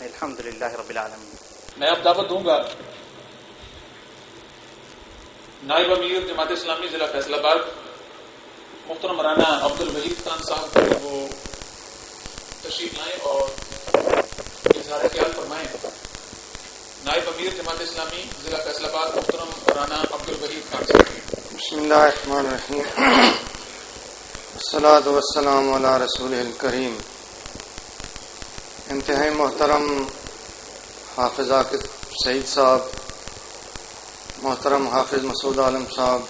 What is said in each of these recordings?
الحمدللہ رب العالمین. میں اب دعوت دوں گا نائب امیر جماعت اسلامی ضلع فیصل آباد محترم رانا عبد الوحید خان صاحب کو وہ تشریف لائیں اور اظہار خیال فرمائیں. نائب امیر جماعت اسلامی ضلع فیصل آباد محترم رانا عبد الوحید خان صاحب. بسم اللہ الرحمن الرحیم. الصلاۃ والسلام علی رسول الکریم. انتہائی محترم حافظ عاقب سعید صاحب، محترم حافظ مسعود عالم صاحب،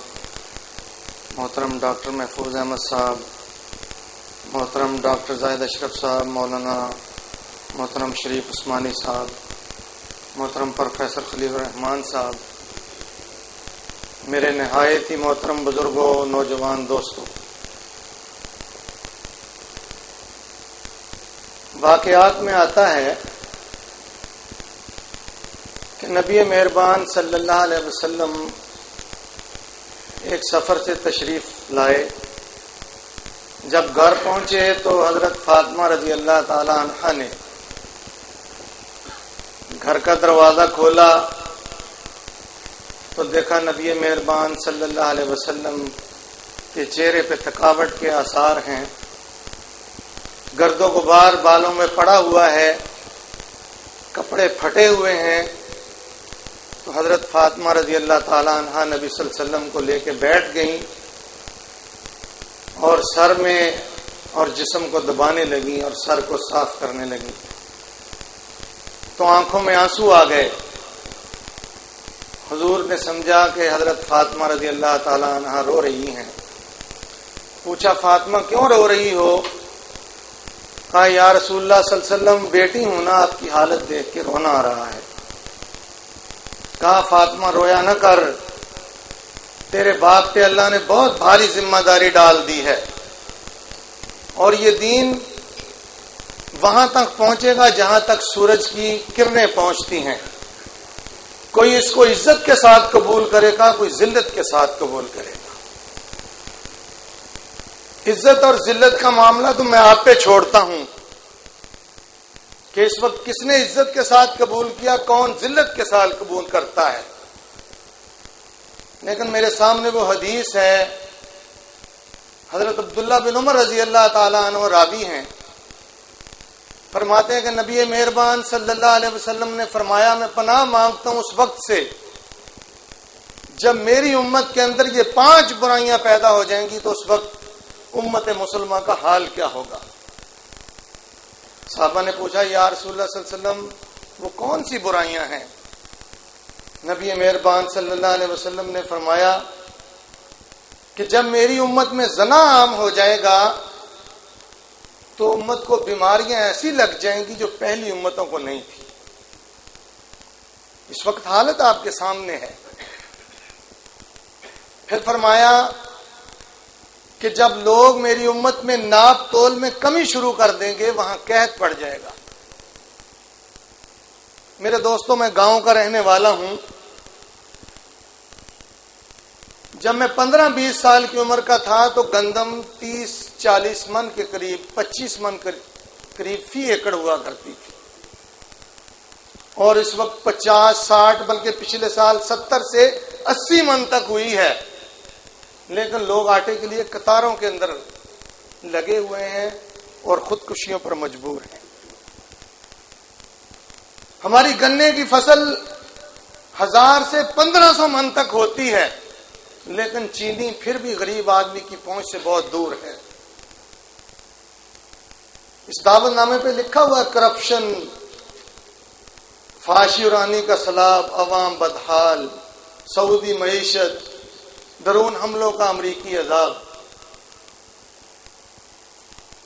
محترم ڈاکٹر محفوظ احمد صاحب، محترم ڈاکٹر زاہد اشرف صاحب، مولانا محترم شریف عثمانی صاحب، محترم پروفیسر خلیل الرحمان صاحب، میرے نہایت ہی محترم بزرگوں، نوجوان دوستوں، واقعات میں آتا ہے کہ نبی مہربان صلی اللہ علیہ وسلم ایک سفر سے تشریف لائے. جب گھر پہنچے تو حضرت فاطمہ رضی اللہ تعالی عنہا نے گھر کا دروازہ کھولا تو دیکھا نبی مہربان صلی اللہ علیہ وسلم کے چہرے پہ تھکاوٹ کے آثار ہیں، گرد و غبار بالوں میں پڑا ہوا ہے، کپڑے پھٹے ہوئے ہیں. تو حضرت فاطمہ رضی اللہ تعالی عنہا نبی صلی اللہ علیہ وسلم کو لے کے بیٹھ گئیں اور سر میں اور جسم کو دبانے لگیں اور سر کو صاف کرنے لگیں. تو آنکھوں میں آنسو آ گئے. حضور نے سمجھا کہ حضرت فاطمہ رضی اللہ تعالی عنہا رو رہی ہیں. پوچھا فاطمہ کیوں رو رہی ہو؟ کہا یا رسول اللہ صلی اللہ علیہ وسلم بیٹی ہوں نا، آپ کی حالت دیکھ کے رونا آ رہا ہے. کہا فاطمہ رویا نہ کر، تیرے باپ پہ اللہ نے بہت بھاری ذمہ داری ڈال دی ہے اور یہ دین وہاں تک پہنچے گا جہاں تک سورج کی کرنیں پہنچتی ہیں. کوئی اس کو عزت کے ساتھ قبول کرے گا، کوئی ذلت کے ساتھ قبول کرے گا. عزت اور ذلت کا معاملہ تو میں آپ پہ چھوڑتا ہوں کہ اس وقت کس نے عزت کے ساتھ قبول کیا، کون ذلت کے ساتھ قبول کرتا ہے. لیکن میرے سامنے وہ حدیث ہے، حضرت عبداللہ بن عمر رضی اللہ تعالی عنہ راوی ہیں، فرماتے ہیں کہ نبی مہربان صلی اللہ علیہ وسلم نے فرمایا میں پناہ مانگتا ہوں اس وقت سے جب میری امت کے اندر یہ 5 برائیاں پیدا ہو جائیں گی تو اس وقت امت مسلمہ کا حال کیا ہوگا. صحابہ نے پوچھا یا رسول اللہ صلی اللہ علیہ وسلم وہ کون سی برائیاں ہیں؟ نبی مہربان صلی اللہ علیہ وسلم نے فرمایا کہ جب میری امت میں زنا عام ہو جائے گا تو امت کو بیماریاں ایسی لگ جائیں گی جو پہلی امتوں کو نہیں تھی. اس وقت حالت آپ کے سامنے ہے. پھر فرمایا کہ جب لوگ میری امت میں ناپ تول میں کمی شروع کر دیں گے وہاں قحط پڑ جائے گا. میرے دوستوں میں گاؤں کا رہنے والا ہوں. جب میں 15-20 سال کی عمر کا تھا تو گندم 30-40 من کے قریب 25 من قریب فی ایکڑ ہوا کرتی تھی اور اس وقت 50-60 بلکہ پچھلے سال 70 سے 80 من تک ہوئی ہے. لیکن لوگ آٹے کے لیے قطاروں کے اندر لگے ہوئے ہیں اور خودکشیوں پر مجبور ہیں. ہماری گنے کی فصل 1000 سے 1500 من تک ہوتی ہے لیکن چینی پھر بھی غریب آدمی کی پہنچ سے بہت دور ہے. اس دعوت نامے پہ لکھا ہوا کرپشن، فحاشی ورانی کا سیلاب، عوام بدحال، سعودی معیشت، درون حملوں کا امریکی عذاب.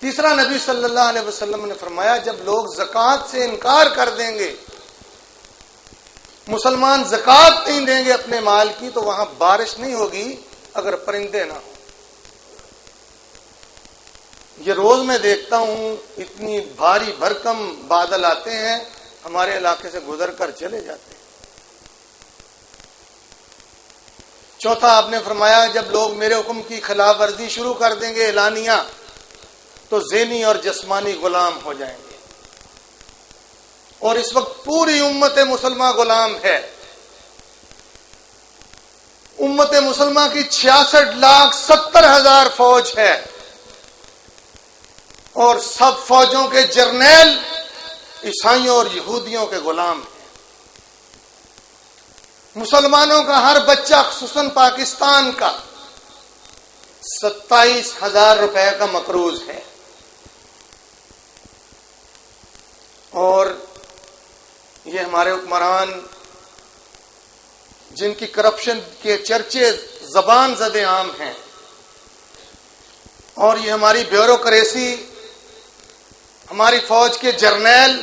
تیسرا نبی صلی اللہ علیہ وسلم نے فرمایا جب لوگ زکوٰۃ سے انکار کر دیں گے، مسلمان زکوٰۃ نہیں دیں گے اپنے مال کی تو وہاں بارش نہیں ہوگی اگر پرندے نہ ہوں. یہ روز میں دیکھتا ہوں اتنی بھاری بھرکم بادل آتے ہیں ہمارے علاقے سے گزر کر چلے جاتے ہیں. چوتھا آپ نے فرمایا جب لوگ میرے حکم کی خلاف ورزی شروع کر دیں گے اعلانیہ تو ذہنی اور جسمانی غلام ہو جائیں گے. اور اس وقت پوری امت مسلمہ غلام ہے. امت مسلمہ کی 66,70,000 فوج ہے اور سب فوجوں کے جرنیل عیسائیوں اور یہودیوں کے غلام ہیں. مسلمانوں کا ہر بچہ خصوصاً پاکستان کا 27,000 روپے کا مقروض ہے. اور یہ ہمارے حکمران جن کی کرپشن کے چرچے زبان زدے عام ہیں، اور یہ ہماری بیوروکریسی، ہماری فوج کے جرنیل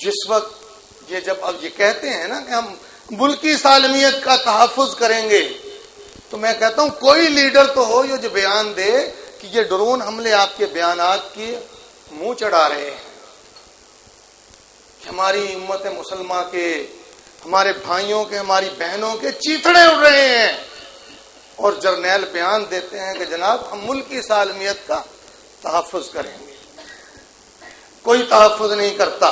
جس وقت جب اب یہ کہتے ہیں نا کہ ہم ملکی سالمیت کا تحفظ کریں گے، تو میں کہتا ہوں کوئی لیڈر تو ہو جو بیان دے کہ یہ ڈرون حملے آپ کے بیانات کی منہ چڑھا رہے ہیں کہ ہماری امت مسلمہ کے، ہمارے بھائیوں کے، ہماری بہنوں کے چیتڑے اڑ رہے ہیں، اور جرنیل بیان دیتے ہیں کہ جناب ہم ملکی سالمیت کا تحفظ کریں گے. کوئی تحفظ نہیں کرتا.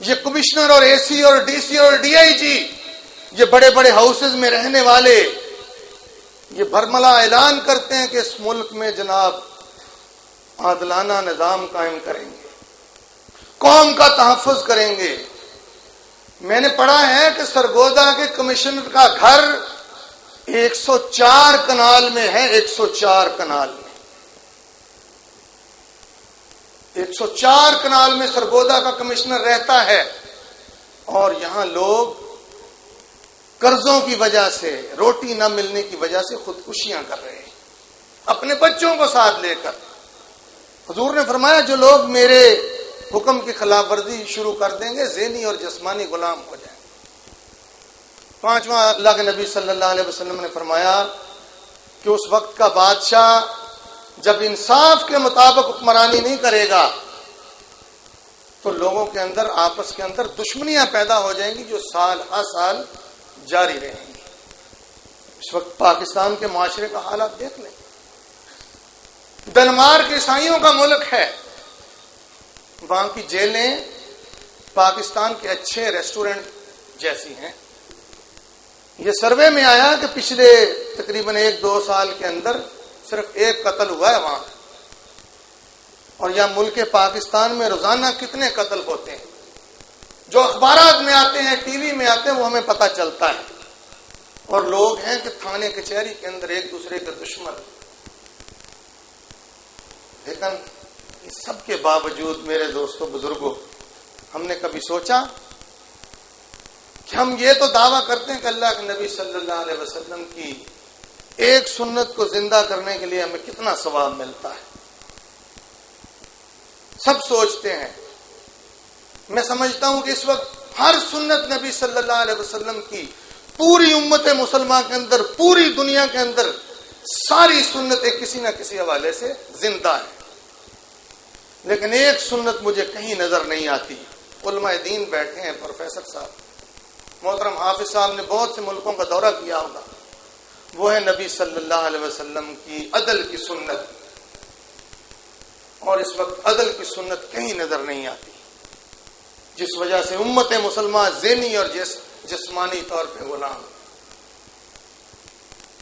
یہ کمشنر اور اے سی اور ڈی سی اور ڈی آئی جی، یہ بڑے بڑے ہاؤسز میں رہنے والے، یہ برملا اعلان کرتے ہیں کہ اس ملک میں جناب عادلانہ نظام قائم کریں گے، قوم کا تحفظ کریں گے. میں نے پڑھا ہے کہ سرگودا کے کمشنر کا گھر 104 کنال میں ہے. 104 کنال میں 104 کنال میں سرگودا کا کمشنر رہتا ہے، اور یہاں لوگ قرضوں کی وجہ سے، روٹی نہ ملنے کی وجہ سے خودکشیاں کر رہے ہیں اپنے بچوں کو ساتھ لے کر. حضور نے فرمایا جو لوگ میرے حکم کی خلاف ورزی شروع کر دیں گے ذہنی اور جسمانی غلام ہو جائیں گے. 5واں اللہ کے نبی صلی اللہ علیہ وسلم نے فرمایا کہ اس وقت کا بادشاہ جب انصاف کے مطابق حکمرانی نہیں کرے گا تو لوگوں کے اندر آپس کے اندر دشمنیاں پیدا ہو جائیں گی جو سال ہر سال جاری رہیں گی. اس وقت پاکستان کے معاشرے کا حالات دیکھ لیں. ڈنمارک عیسائیوں کا ملک ہے، وہاں کی جیلیں پاکستان کے اچھے ریسٹورنٹ جیسی ہیں. یہ سروے میں آیا کہ پچھلے تقریباً 1-2 سال کے اندر صرف 1 قتل ہوا ہے وہاں، اور یہاں ملک پاکستان میں روزانہ کتنے قتل ہوتے ہیں جو اخبارات میں آتے ہیں، ٹی وی میں آتے ہیں، وہ ہمیں پتہ چلتا ہے. اور لوگ ہیں کہ تھانے کچہری کے اندر ایک دوسرے کے دشمن. لیکن اس سب کے باوجود میرے دوستوں بزرگوں، ہم نے کبھی سوچا کہ ہم یہ تو دعویٰ کرتے ہیں کہ اللہ کے نبی صلی اللہ علیہ وسلم کی ایک سنت کو زندہ کرنے کے لیے ہمیں کتنا ثواب ملتا ہے. سب سوچتے ہیں. میں سمجھتا ہوں کہ اس وقت ہر سنت نبی صلی اللہ علیہ وسلم کی پوری امت مسلمہ کے اندر، پوری دنیا کے اندر ساری سنتیں کسی نہ کسی حوالے سے زندہ ہیں. لیکن ایک سنت مجھے کہیں نظر نہیں آتی. علماء دین بیٹھے ہیں، پروفیسر صاحب، محترم حافظ صاحب نے بہت سے ملکوں کا دورہ کیا ہوگا. وہ ہے نبی صلی اللہ علیہ وسلم کی عدل کی سنت. اور اس وقت عدل کی سنت کہیں نظر نہیں آتی، جس وجہ سے امت مسلمہ ذہنی اور جسمانی طور پہ غلام.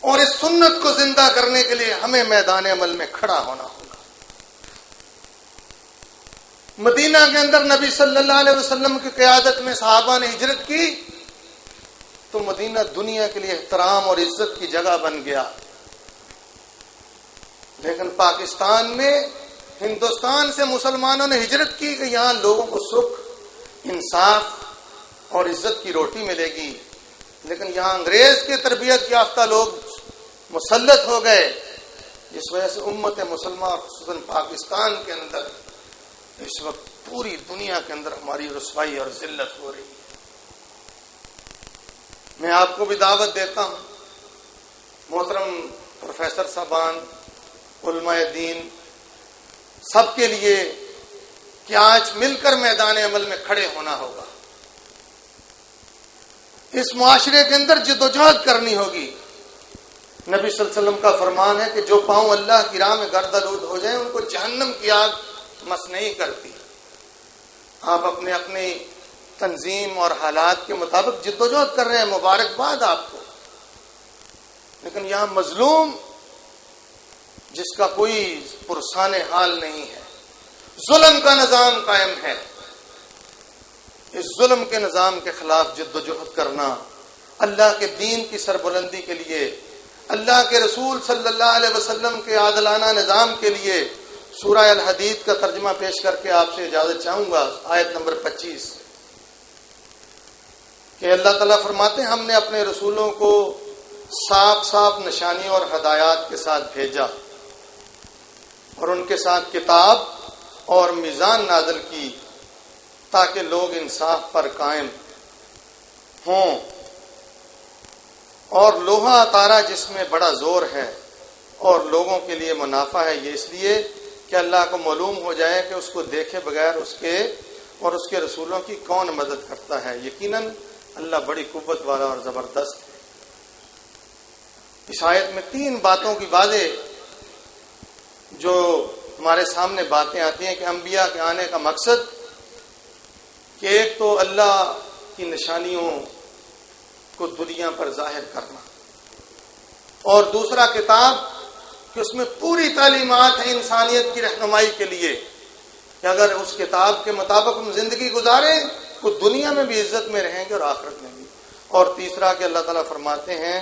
اور اس سنت کو زندہ کرنے کے لیے ہمیں میدان عمل میں کھڑا ہونا ہوگا. مدینہ کے اندر نبی صلی اللہ علیہ وسلم کی قیادت میں صحابہ نے ہجرت کی تو مدینہ دنیا کے لیے احترام اور عزت کی جگہ بن گیا. لیکن پاکستان میں، ہندوستان سے مسلمانوں نے ہجرت کی کہ یہاں لوگوں کو سکھ، انصاف اور عزت کی روٹی ملے گی. لیکن یہاں انگریز کے تربیت یافتہ لوگ مسلط ہو گئے، جس وجہ سے امت مسلمہ اور خصوصاً پاکستان کے اندر اس وقت پوری دنیا کے اندر ہماری رسوائی اور ذلت ہو رہی ہے. میں آپ کو بھی دعوت دیتا ہوں، محترم پروفیسر صاحبان، علماء دین، سب کے لیے کہ آج مل کر میدان عمل میں کھڑے ہونا ہوگا. اس معاشرے کے اندر جدوجہد کرنی ہوگی. نبی صلی اللہ علیہ وسلم کا فرمان ہے کہ جو پاؤں اللہ کی راہ میں گردآلود ہو جائیں ان کو جہنم کی آگ مس نہیں کرتی. آپ اپنے اپنی تنظیم اور حالات کے مطابق جدوجہد کر رہے ہیں، مبارکباد آپ کو. لیکن یہاں مظلوم جس کا کوئی پرسان حال نہیں ہے، ظلم کا نظام قائم ہے. اس ظلم کے نظام کے خلاف جدوجہد کرنا، اللہ کے دین کی سربلندی کے لیے، اللہ کے رسول صلی اللہ علیہ وسلم کے عادلانہ نظام کے لیے. سورہ الحدید کا ترجمہ پیش کر کے آپ سے اجازت چاہوں گا. آیت نمبر 25 کہ اللہ تعالیٰ فرماتے ہیں ہم نے اپنے رسولوں کو صاف صاف نشانیوں اور ہدایات کے ساتھ بھیجا اور ان کے ساتھ کتاب اور میزان نازل کی تاکہ لوگ انصاف پر قائم ہوں. اور لوہا اتارا جس میں بڑا زور ہے اور لوگوں کے لیے منافع ہے، یہ اس لیے کہ اللہ کو معلوم ہو جائے کہ اس کو دیکھے بغیر اس کے اور اس کے رسولوں کی کون مدد کرتا ہے. یقیناً اللہ بڑی قوت والا اور زبردست ہے. اس آیت میں 3 باتوں کی واضح جو ہمارے سامنے باتیں آتی ہیں کہ انبیاء کے آنے کا مقصد کہ ایک تو اللہ کی نشانیوں کو دنیا پر ظاہر کرنا، اور دوسرا کتاب کہ اس میں پوری تعلیمات ہیں انسانیت کی رہنمائی کے لیے کہ اگر اس کتاب کے مطابق ہم زندگی گزاریں تو دنیا میں بھی عزت میں رہیں گے اور آخرت میں بھی. اور تیسرا کہ اللہ تعالیٰ فرماتے ہیں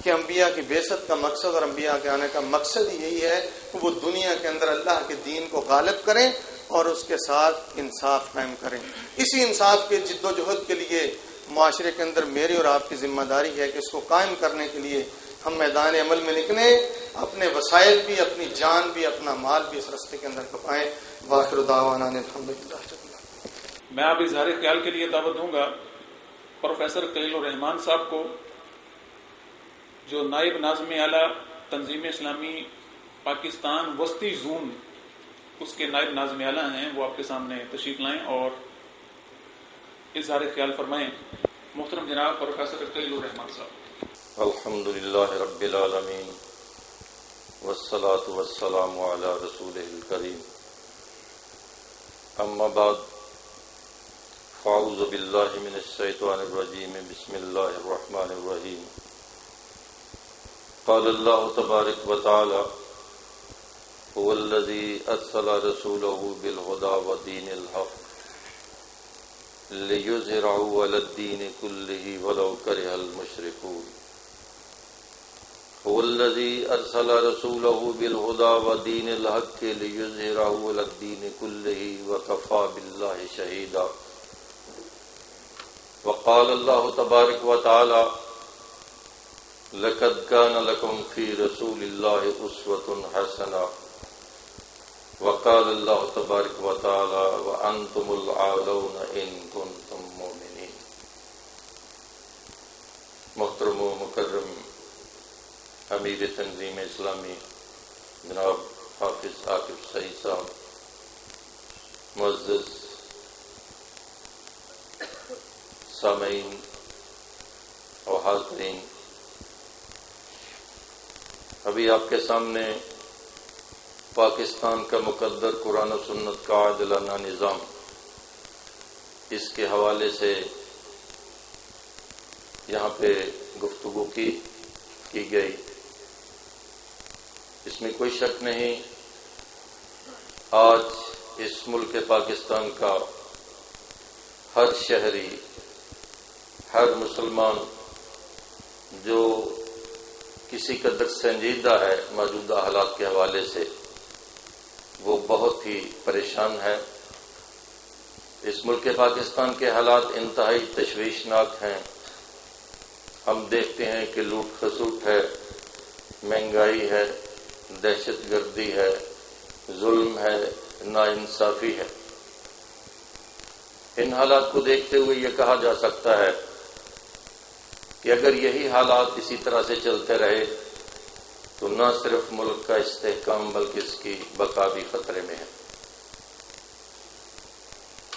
کہ انبیاء کی بعثت کا مقصد اور انبیاء کے آنے کا مقصد یہی ہے کہ وہ دنیا کے اندر اللہ کے دین کو غالب کریں اور اس کے ساتھ انصاف قائم کریں. اسی انصاف کے جد و جہد کے لیے معاشرے کے اندر میری اور آپ کی ذمہ داری ہے کہ اس کو قائم کرنے کے لیے ہم میدان عمل میں نکلیں، اپنے وسائل بھی، اپنی جان بھی، اپنا مال بھی اس راستے کے اندر کھپائیں. واخر دعوانا الحمدللہ. میں اب اظہار خیال کے لیے دعوت دوں گا پروفیسر خلیل الرحمان صاحب کو، جو نائب ناظم اعلیٰ تنظیم اسلامی پاکستان وسطی زون اس کے نائب ناظم اعلیٰ ہیں. وہ آپ کے سامنے تشریف لائیں اور اظہار خیال فرمائیں. محترم جناب پروفیسر خلیل الرحمان صاحب. الحمدللہ رب العالمین والصلاة والسلام علی رسولہ الکریم. اما بعد فاعوذ باللہ من الشیطان الرجیم. بسم اللہ الرحمن الرحیم. قال اللہ تبارک و تعالی هو الذی ارسل رسولہ بالہدی ودین الحق لِيُظْهِرَهُ عَلَى الدِّينِ كُلِّهِ وَلَوْ كَرِهَ الْمُشْرِكُونَ. هُوَ الَّذِي أَرْسَلَ رَسُولَهُ بِالْهُدَى وَدِينِ الْحَقِّ لِيُظْهِرَهُ عَلَى الدِّينِ كُلِّهِ وَكَفَى بِاللَّهِ شَهِيدًا. وقال الله تبارك وتعالى لَقَدْ كَانَ لَكُمْ فِي رَسُولِ اللَّهِ أُسْوَةٌ حَسَنَةٌ. وقال اللہ تبارک و تعالی وانتم العالون ان کنتم مؤمنین. محترم و مکرم امیر تنظیم اسلامی جناب حافظ عاقب سعید صاحب، معزز سامعین اور حاضرین، ابھی آپ کے سامنے پاکستان کا مقدر قرآن و سنت کا عادلانہ نظام، اس کے حوالے سے یہاں پہ گفتگو کی گئی. اس میں کوئی شک نہیں، آج اس ملک پاکستان کا ہر شہری، ہر مسلمان جو کسی قدر سنجیدہ ہے موجودہ حالات کے حوالے سے، وہ بہت ہی پریشان ہے. اس ملک پاکستان کے حالات انتہائی تشویشناک ہیں. ہم دیکھتے ہیں کہ لوٹ کھسوٹ ہے، مہنگائی ہے، دہشت گردی ہے، ظلم ہے، ناانصافی ہے. ان حالات کو دیکھتے ہوئے یہ کہا جا سکتا ہے کہ اگر یہی حالات اسی طرح سے چلتے رہے تو نہ صرف ملک کا استحکام بلکہ اس کی بقا بھی خطرے میں ہے.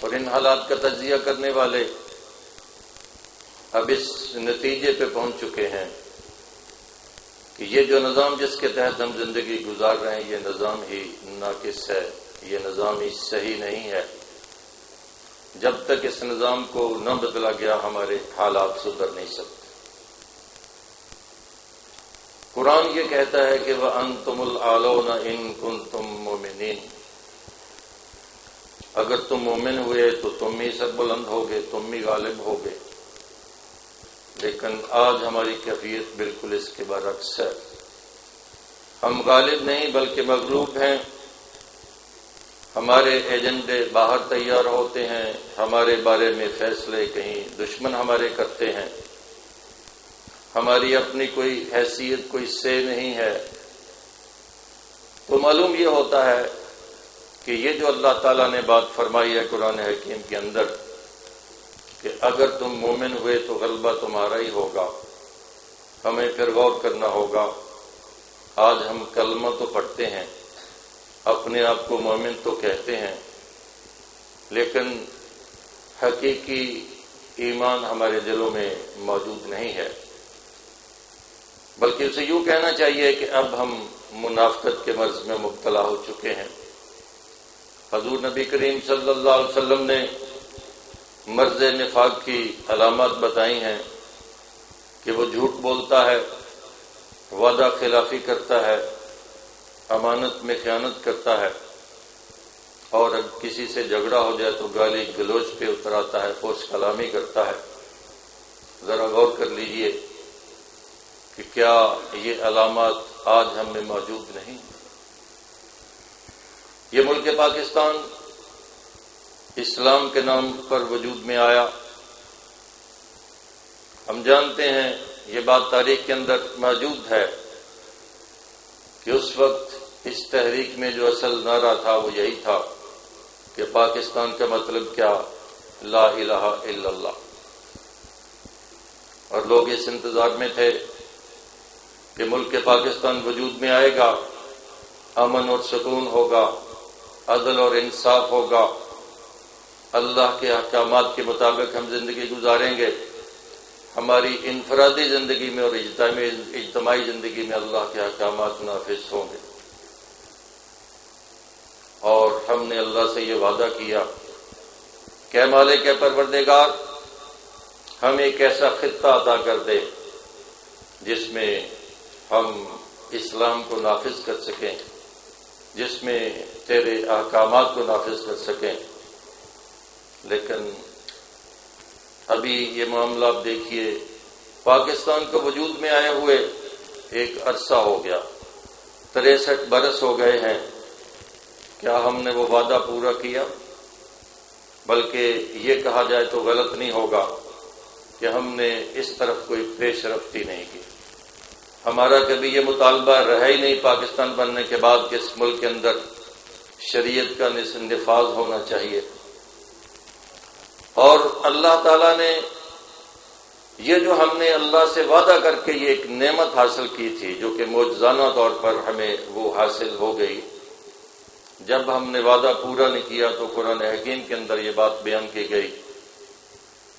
اور ان حالات کا تجزیہ کرنے والے اب اس نتیجے پہ پہنچ چکے ہیں کہ یہ جو نظام جس کے تحت ہم زندگی گزار رہے ہیں یہ نظام ہی ناقص ہے، یہ نظام ہی صحیح نہیں ہے. جب تک اس نظام کو نہ بدلا گیا ہمارے حالات سدھر نہیں سکتے۔ قرآن یہ کہتا ہے کہ وَأَنْتُمُ الْأَعْلَوْنَ إِن كُنتُم مُؤْمِنِينَ، اگر تم مومن ہوئے تو تم ہی سر بلند ہوگے، تم ہی غالب ہوگے۔ لیکن آج ہماری کیفیت بالکل اس کے برعکس ہے، ہم غالب نہیں بلکہ مغلوب ہیں۔ ہمارے ایجنڈے باہر تیار ہوتے ہیں، ہمارے بارے میں فیصلے کہیں دشمن ہمارے کرتے ہیں، ہماری اپنی کوئی حیثیت کوئی سے نہیں ہے۔ تو معلوم یہ ہوتا ہے کہ یہ جو اللہ تعالیٰ نے بات فرمائی ہے قرآن حکیم کے اندر کہ اگر تم مومن ہوئے تو غلبہ تمہارا ہی ہوگا، ہمیں پھر غور کرنا ہوگا۔ آج ہم کلمہ تو پڑھتے ہیں، اپنے آپ کو مومن تو کہتے ہیں، لیکن حقیقی ایمان ہمارے دلوں میں موجود نہیں ہے، بلکہ اسے یوں کہنا چاہیے کہ اب ہم منافقت کے مرض میں مبتلا ہو چکے ہیں۔ حضور نبی کریم صلی اللہ علیہ وسلم نے مرض نفاق کی علامات بتائی ہیں کہ وہ جھوٹ بولتا ہے، وعدہ خلافی کرتا ہے، امانت میں خیانت کرتا ہے، اور اگر کسی سے جھگڑا ہو جائے تو گالی گلوچ پہ اتر آتا ہے، فحش کلامی کرتا ہے۔ ذرا غور کر لیجئے کہ کیا یہ علامات آج ہم میں موجود نہیں؟ یہ ملک پاکستان اسلام کے نام پر وجود میں آیا، ہم جانتے ہیں، یہ بات تاریخ کے اندر موجود ہے کہ اس وقت اس تحریک میں جو اصل نعرہ تھا وہ یہی تھا کہ پاکستان کا مطلب کیا؟ لا الہ الا اللہ۔ اور لوگ اس انتظار میں تھے کہ ملک پاکستان وجود میں آئے گا، امن اور سکون ہوگا، عدل اور انصاف ہوگا، اللہ کے احکامات کے مطابق ہم زندگی گزاریں گے، ہماری انفرادی زندگی میں اور اجتماعی زندگی میں اللہ کے احکامات نافذ ہوں گے۔ اور ہم نے اللہ سے یہ وعدہ کیا کہ اے مالک پروردگار، ہم ایک ایسا خطہ عطا کر دے جس میں ہم اسلام کو نافذ کر سکیں، جس میں تیرے احکامات کو نافذ کر سکیں۔ لیکن ابھی یہ معاملہ آپ دیکھیے، پاکستان کو وجود میں آئے ہوئے ایک عرصہ ہو گیا، 63 برس ہو گئے ہیں، کیا ہم نے وہ وعدہ پورا کیا؟ بلکہ یہ کہا جائے تو غلط نہیں ہوگا کہ ہم نے اس طرف کوئی پیش رفتی نہیں کی۔ ہمارا کبھی یہ مطالبہ رہا ہی نہیں پاکستان بننے کے بعد کہ اس ملک کے اندر شریعت کا نفاذ ہونا چاہیے۔ اور اللہ تعالیٰ نے یہ جو ہم نے اللہ سے وعدہ کر کے یہ ایک نعمت حاصل کی تھی، جو کہ معجزانہ طور پر ہمیں وہ حاصل ہو گئی، جب ہم نے وعدہ پورا نہیں کیا تو قرآن حکیم کے اندر یہ بات بیان کی گئی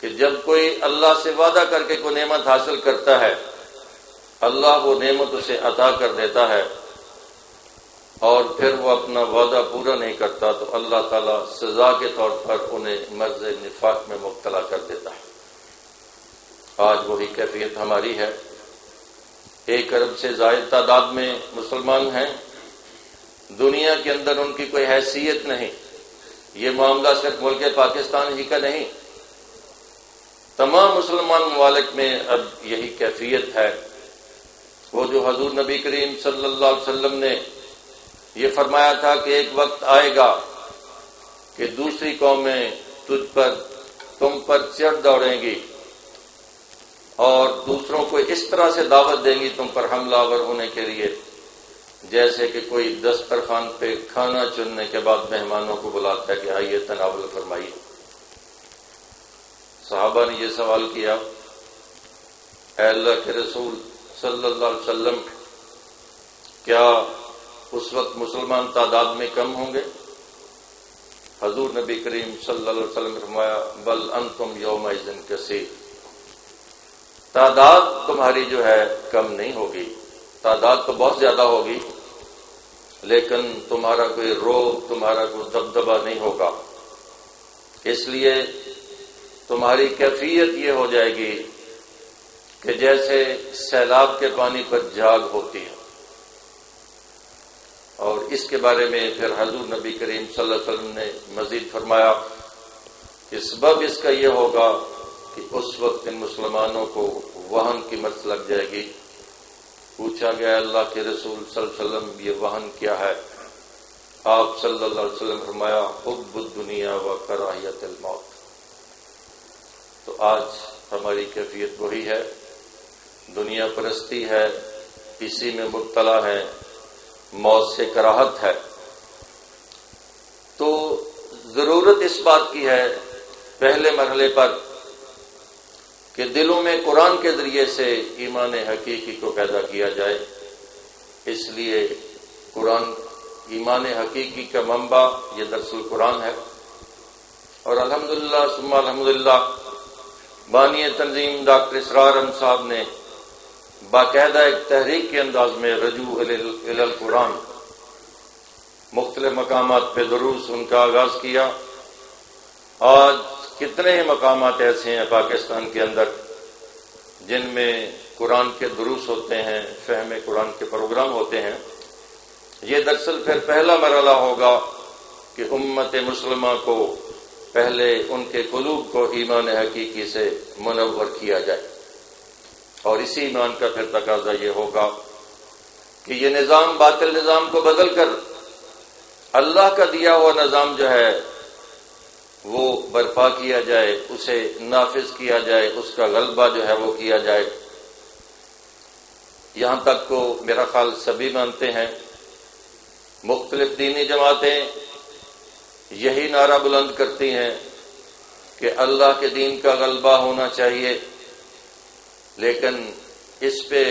کہ جب کوئی اللہ سے وعدہ کر کے کوئی نعمت حاصل کرتا ہے، اللہ وہ نعمت اسے عطا کر دیتا ہے، اور پھر وہ اپنا وعدہ پورا نہیں کرتا تو اللہ تعالیٰ سزا کے طور پر انہیں مرض نفاق میں مبتلا کر دیتا ہے۔ آج وہی کیفیت ہماری ہے، 1 ارب سے زائد تعداد میں مسلمان ہیں، دنیا کے اندر ان کی کوئی حیثیت نہیں۔ یہ معاملہ صرف ملک پاکستان ہی کا نہیں، تمام مسلمان ممالک میں اب یہی کیفیت ہے۔ وہ جو حضور نبی کریم صلی اللہ علیہ وسلم نے یہ فرمایا تھا کہ ایک وقت آئے گا کہ دوسری قومیں تم پر چڑھ دوڑیں گی اور دوسروں کو اس طرح سے دعوت دیں گی تم پر حملہ آور ہونے کے لیے، جیسے کہ کوئی دسترخوان پہ کھانا چننے کے بعد مہمانوں کو بلاتا ہے کہ آئیے تناول فرمائیے۔ صحابہ نے یہ سوال کیا، اے اللہ کے رسول صلی اللہ علیہ وسلم، کیا اس وقت مسلمان تعداد میں کم ہوں گے؟ حضور نبی کریم صلی اللہ علیہ وسلم نے فرمایا، بل انتم یومئذ کثیر، تعداد تمہاری جو ہے کم نہیں ہوگی، تعداد تو بہت زیادہ ہوگی، لیکن تمہارا کوئی روب، تمہارا کوئی دبدبہ نہیں ہوگا۔ اس لیے تمہاری کیفیت یہ ہو جائے گی کہ جیسے سیلاب کے پانی پر جھاگ ہوتی ہے. اور اس کے بارے میں پھر حضور نبی کریم صلی اللہ علیہ وسلم نے مزید فرمایا کہ سبب اس کا یہ ہوگا کہ اس وقت ان مسلمانوں کو وہن کی مرض لگ جائے گی. پوچھا گیا اللہ کے رسول صلی اللہ علیہ وسلم یہ وہن کیا ہے؟ آپ صلی اللہ علیہ وسلم فرمایا حب الدنیا و کراہیت الموت. تو آج ہماری کیفیت وہی ہے، دنیا پرستی ہے، اسی میں مبتلا ہے، موت سے کراہت ہے. تو ضرورت اس بات کی ہے پہلے مرحلے پر کہ دلوں میں قرآن کے ذریعے سے ایمان حقیقی کو پیدا کیا جائے. اس لیے قرآن ایمان حقیقی کا منبع یہ درس القرآن ہے. اور الحمدللہ ثم الحمدللہ بانی تنظیم ڈاکٹر اسرار احمد صاحب نے باقاعدہ ایک تحریک کے انداز میں رجوع الی القرآن مختلف مقامات پہ دروس ان کا آغاز کیا. آج کتنے ہی مقامات ایسے ہیں پاکستان کے اندر جن میں قرآن کے دروس ہوتے ہیں، فہم قرآن کے پروگرام ہوتے ہیں. یہ دراصل پھر پہلا مرحلہ ہوگا کہ امت مسلمہ کو پہلے ان کے قلوب کو ایمان حقیقی سے منور کیا جائے. اور اسی ایمان کا پھر تقاضا یہ ہوگا کہ یہ نظام باطل نظام کو بدل کر اللہ کا دیا ہوا نظام جو ہے وہ برپا کیا جائے، اسے نافذ کیا جائے، اس کا غلبہ جو ہے وہ کیا جائے. یہاں تک کو میرا خیال سبھی مانتے ہیں. مختلف دینی جماعتیں یہی نعرہ بلند کرتی ہیں کہ اللہ کے دین کا غلبہ ہونا چاہیے، لیکن اس پہ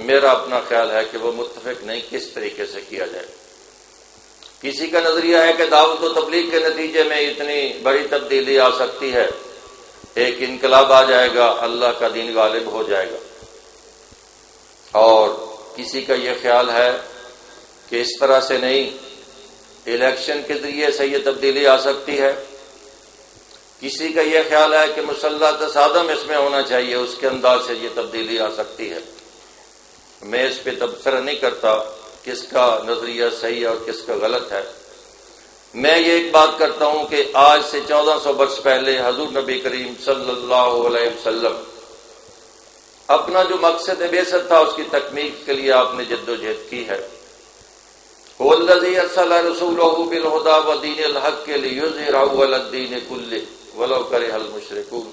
میرا اپنا خیال ہے کہ وہ متفق نہیں کس طریقے سے کیا جائے. کسی کا نظریہ ہے کہ دعوت و تبلیغ کے نتیجے میں اتنی بڑی تبدیلی آ سکتی ہے، ایک انقلاب آ جائے گا، اللہ کا دین غالب ہو جائے گا. اور کسی کا یہ خیال ہے کہ اس طرح سے نہیں، الیکشن کے ذریعے سے یہ تبدیلی آ سکتی ہے. کسی کا یہ خیال ہے کہ مسلح تصادم اس میں ہونا چاہیے، اس کے انداز سے یہ تبدیلی آ سکتی ہے. میں اس پہ تبصرہ نہیں کرتا کس کا نظریہ صحیح اور کس کا غلط ہے. میں یہ ایک بات کرتا ہوں کہ آج سے 1400 برس پہلے حضور نبی کریم صلی اللہ علیہ وسلم اپنا جو مقصد بعثت تھا اس کی تکمیل کے لیے آپ نے جدوجہد کی ہے. هو الذی ارسل رسولہ بالہدی ودین الحق لیظہرہ علی الدین کلہ ولو کرہ المشرکون.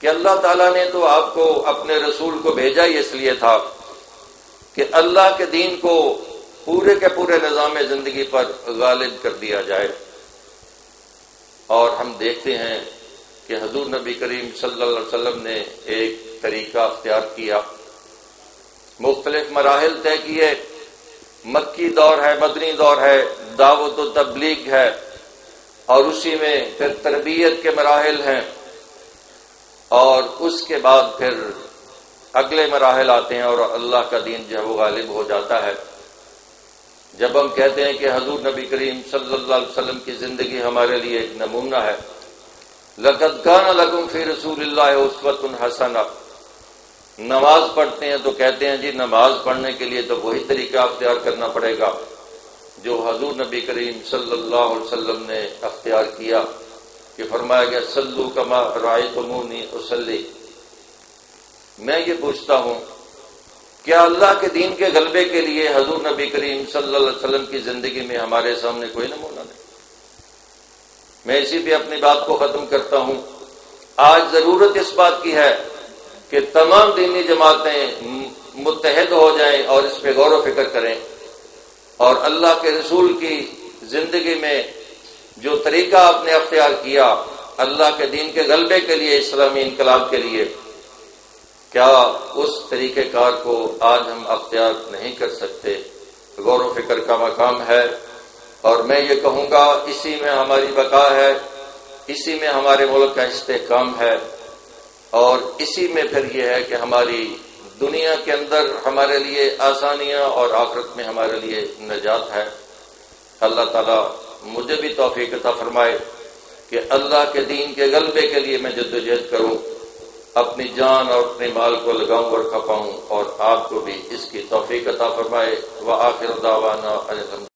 کہ اللہ تعالیٰ نے تو آپ کو اپنے رسول کو بھیجا ہی اس لیے تھا کہ اللہ کے دین کو پورے کے پورے نظام زندگی پر غالب کر دیا جائے. اور ہم دیکھتے ہیں کہ حضور نبی کریم صلی اللہ علیہ وسلم نے ایک طریقہ اختیار کیا، مختلف مراحل طے کیے. مکی دور ہے، مدنی دور ہے، دعوت و تبلیغ ہے، اور اسی میں پھر تربیت کے مراحل ہیں، اور اس کے بعد پھر اگلے مراحل آتے ہیں اور اللہ کا دین جو ہے وہ غالب ہو جاتا ہے. جب ہم کہتے ہیں کہ حضور نبی کریم صلی اللہ علیہ وسلم کی زندگی ہمارے لیے ایک نمونہ ہے، لَقَدْ كَانَ لَكُمْ فِي رَسُولِ اللَّهِ أُسْوَةٌ حَسَنَةٌ. نماز پڑھتے ہیں تو کہتے ہیں جی نماز پڑھنے کے لیے تو وہی طریقہ اختیار کرنا پڑے گا جو حضور نبی کریم صلی اللہ علیہ وسلم نے اختیار کیا، کہ فرمایا گیا صلو کما رأیتمونی اصلی. میں یہ پوچھتا ہوں کیا اللہ کے دین کے غلبے کے لیے حضور نبی کریم صلی اللہ علیہ وسلم کی زندگی میں ہمارے سامنے کوئی نمونہ نہیں؟ میں اسی پہ اپنی بات کو ختم کرتا ہوں. آج ضرورت اس بات کی ہے کہ تمام دینی جماعتیں متحد ہو جائیں اور اس پہ غور و فکر کریں، اور اللہ کے رسول کی زندگی میں جو طریقہ آپ نے اختیار کیا اللہ کے دین کے غلبے کے لیے، اسلامی انقلاب کے لیے، کیا اس طریقہ کار کو آج ہم اختیار نہیں کر سکتے؟ غور و فکر کا مقام ہے. اور میں یہ کہوں گا اسی میں ہماری بقا ہے، اسی میں ہمارے ملک کا استحکام ہے، اور اسی میں پھر یہ ہے کہ ہماری دنیا کے اندر ہمارے لیے آسانیاں اور آخرت میں ہمارے لیے نجات ہے. اللہ تعالیٰ مجھے بھی توفیق عطا فرمائے کہ اللہ کے دین کے غلبے کے لیے میں جدوجہد کروں، اپنی جان اور اپنے مال کو لگاؤں اور کھپاؤں، اور آپ کو بھی اس کی توفیق عطا فرمائے۔ وآخر دعوانا الحمد